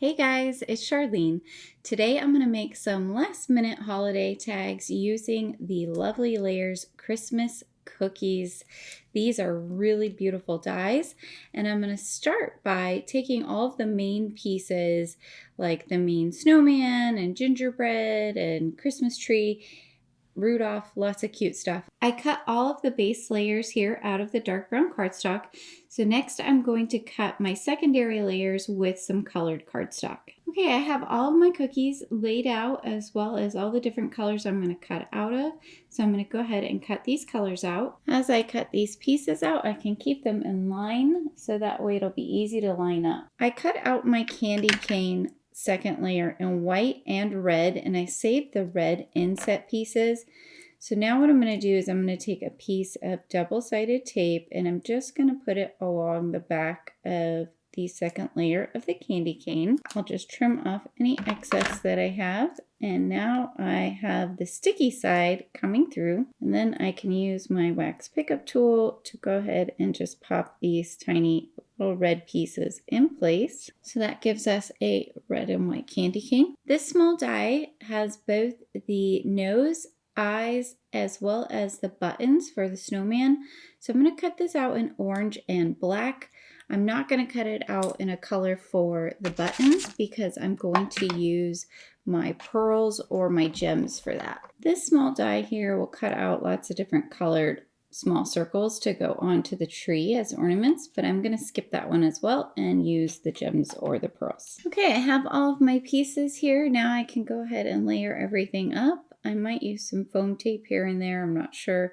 Hey guys, it's Charlene. Today I'm going to make some last minute holiday tags using the Lovely Layers Christmas cookies. These are really beautiful dies, and I'm going to start by taking all of the main pieces like the main snowman and gingerbread and Christmas tree, Rudolph, lots of cute stuff. I cut all of the base layers here out of the dark brown cardstock. So next I'm going to cut my secondary layers with some colored cardstock. Okay, I have all of my cookies laid out as well as all the different colors I'm going to cut out of. So I'm going to go ahead and cut these colors out. As I cut these pieces out, I can keep them in line so that way it'll be easy to line up. I cut out my candy cane second layer in white and red, and I saved the red inset pieces. So now what I'm going to do is I'm going to take a piece of double-sided tape and I'm just going to put it along the back of the second layer of the candy cane. I'll just trim off any excess that I have, and now I have the sticky side coming through, and then I can use my wax pickup tool to go ahead and just pop these tiny little red pieces in place. So that gives us a red and white candy cane. This small die has both the nose, eyes, as well as the buttons for the snowman. So I'm going to cut this out in orange and black. I'm not going to cut it out in a color for the buttons because I'm going to use my pearls or my gems for that. This small die here will cut out lots of different colored small circles to go onto the tree as ornaments, but I'm going to skip that one as well and use the gems or the pearls. Okay, I have all of my pieces here. Now I can go ahead and layer everything up. I might use some foam tape here and there, I'm not sure,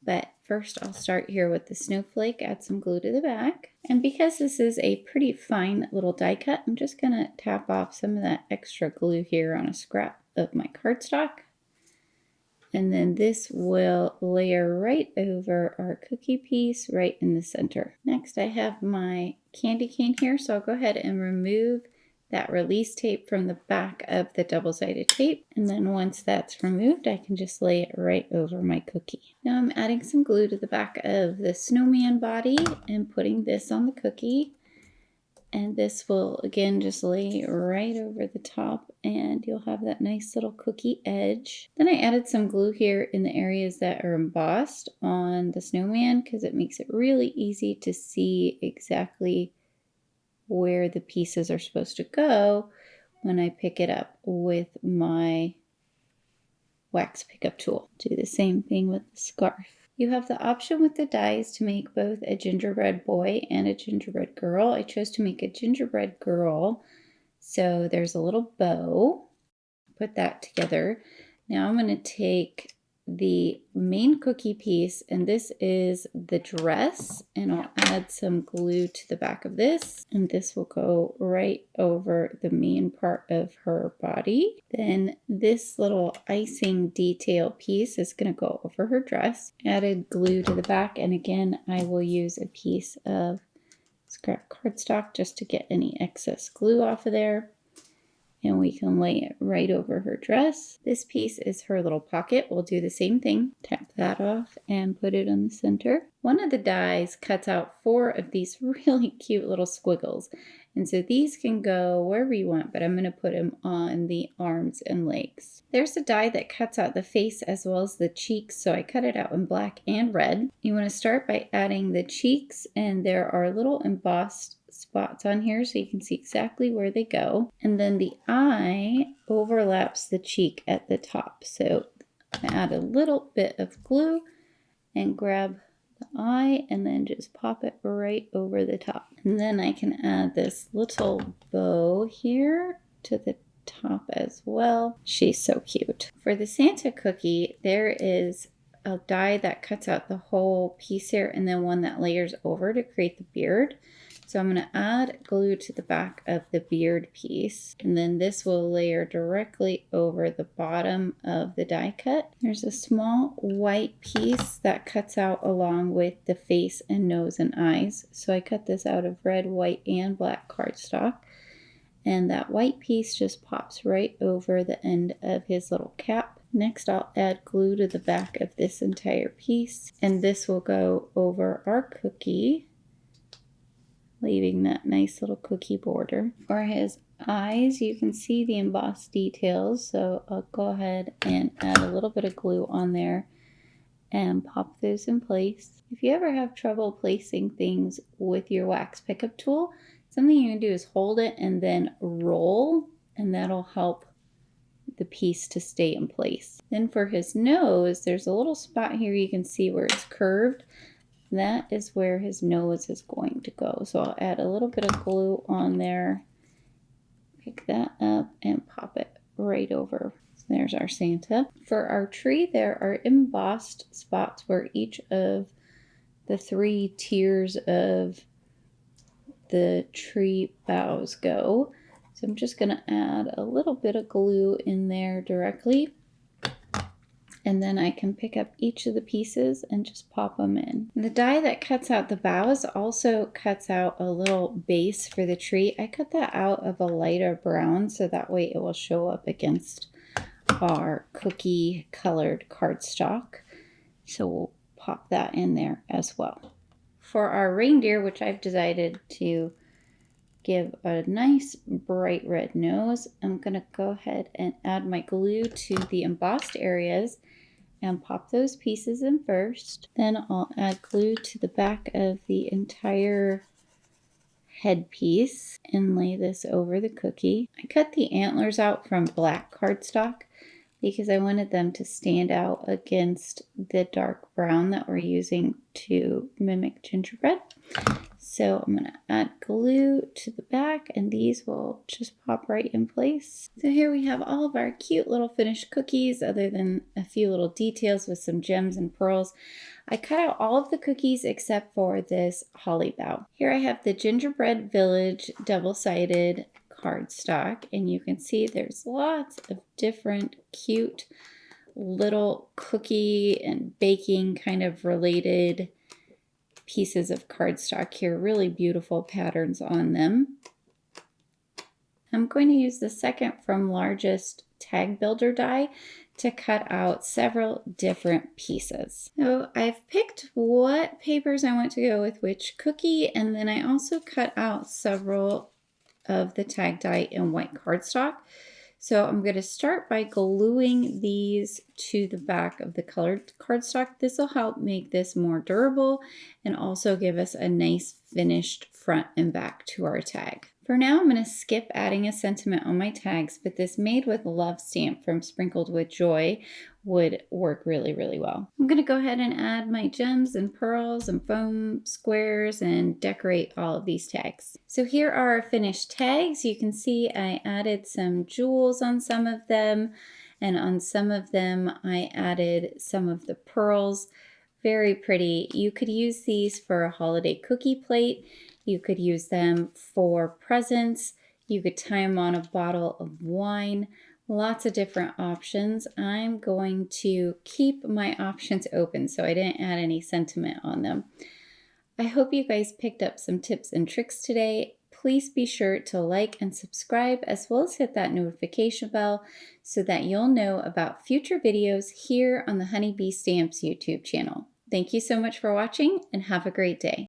but first I'll start here with the snowflake, add some glue to the back. And because this is a pretty fine little die cut, I'm just going to tap off some of that extra glue here on a scrap of my cardstock. And then this will layer right over our cookie piece right in the center. Next I have my candy cane here, so I'll go ahead and remove that release tape from the back of the double-sided tape. And then once that's removed, I can just lay it right over my cookie. Now I'm adding some glue to the back of the snowman body and putting this on the cookie. And this will again just lay right over the top and you'll have that nice little cookie edge. Then I added some glue here in the areas that are embossed on the snowman because it makes it really easy to see exactly where the pieces are supposed to go when I pick it up with my wax pickup tool. Do the same thing with the scarf. You have the option with the dies to make both a gingerbread boy and a gingerbread girl. I chose to make a gingerbread girl, so there's a little bow. Put that together. Now I'm going to take the main cookie piece, and this is the dress, and I'll add some glue to the back of this, and this will go right over the main part of her body. Then this little icing detail piece is going to go over her dress. Added glue to the back, and again I will use a piece of scrap cardstock just to get any excess glue off of there. And we can lay it right over her dress. This piece is her little pocket. We'll do the same thing. Tap that off and put it in the center. One of the dies cuts out 4 of these really cute little squiggles. And so these can go wherever you want, but I'm going to put them on the arms and legs. There's a die that cuts out the face as well as the cheeks, so I cut it out in black and red. You want to start by adding the cheeks, and there are little embossed spots on here so you can see exactly where they go. And then the eye overlaps the cheek at the top. So I add a little bit of glue and grab the eye and then just pop it right over the top. And then I can add this little bow here to the top as well. She's so cute. For the Santa cookie, there is a die that cuts out the whole piece here and then one that layers over to create the beard. So I'm going to add glue to the back of the beard piece, and then this will layer directly over the bottom of the die cut. There's a small white piece that cuts out along with the face and nose and eyes. So I cut this out of red, white, and black cardstock. And that white piece just pops right over the end of his little cap. Next, I'll add glue to the back of this entire piece, and this will go over our cookie, leaving that nice little cookie border. For his eyes, you can see the embossed details, so I'll go ahead and add a little bit of glue on there and pop those in place. If you ever have trouble placing things with your wax pickup tool, something you can do is hold it and then roll, and that'll help the piece to stay in place. Then for his nose, there's a little spot here you can see where it's curved. That is where his nose is going to go. So I'll add a little bit of glue on there, pick that up and pop it right over. So there's our Santa. For our tree, there are embossed spots where each of the 3 tiers of the tree boughs go. So I'm just going to add a little bit of glue in there directly. And then I can pick up each of the pieces and just pop them in. The die that cuts out the boughs also cuts out a little base for the tree. I cut that out of a lighter brown so that way it will show up against our cookie colored cardstock. So we'll pop that in there as well. For our reindeer, which I've decided to give a nice bright red nose, I'm going to go ahead and add my glue to the embossed areas and pop those pieces in first. Then I'll add glue to the back of the entire headpiece and lay this over the cookie. I cut the antlers out from black cardstock because I wanted them to stand out against the dark brown that we're using to mimic gingerbread. So I'm going to add glue to the back and these will just pop right in place. So here we have all of our cute little finished cookies, other than a few little details with some gems and pearls. I cut out all of the cookies except for this holly bough. Here I have the Gingerbread Village double-sided cardstock, and you can see there's lots of different cute little cookie and baking kind of related pieces of cardstock here, really beautiful patterns on them. I'm going to use the second from largest tag builder die to cut out several different pieces. So I've picked what papers I want to go with which cookie, and then I also cut out several of the tag die in white cardstock. So I'm going to start by gluing these to the back of the colored cardstock. This will help make this more durable and also give us a nice finished front and back to our tag. For now, I'm going to skip adding a sentiment on my tags, but this Made with Love stamp from Sprinkled with Joy would work really, really well. I'm going to go ahead and add my gems and pearls and foam squares and decorate all of these tags. So here are our finished tags. You can see I added some jewels on some of them, and on some of them I added some of the pearls. Very pretty. You could use these for a holiday cookie plate. You could use them for presents. You could tie them on a bottle of wine. Lots of different options. I'm going to keep my options open, so I didn't add any sentiment on them. I hope you guys picked up some tips and tricks today. Please be sure to like and subscribe, as well as hit that notification bell so that you'll know about future videos here on the Honeybee Stamps YouTube channel. Thank you so much for watching, and have a great day.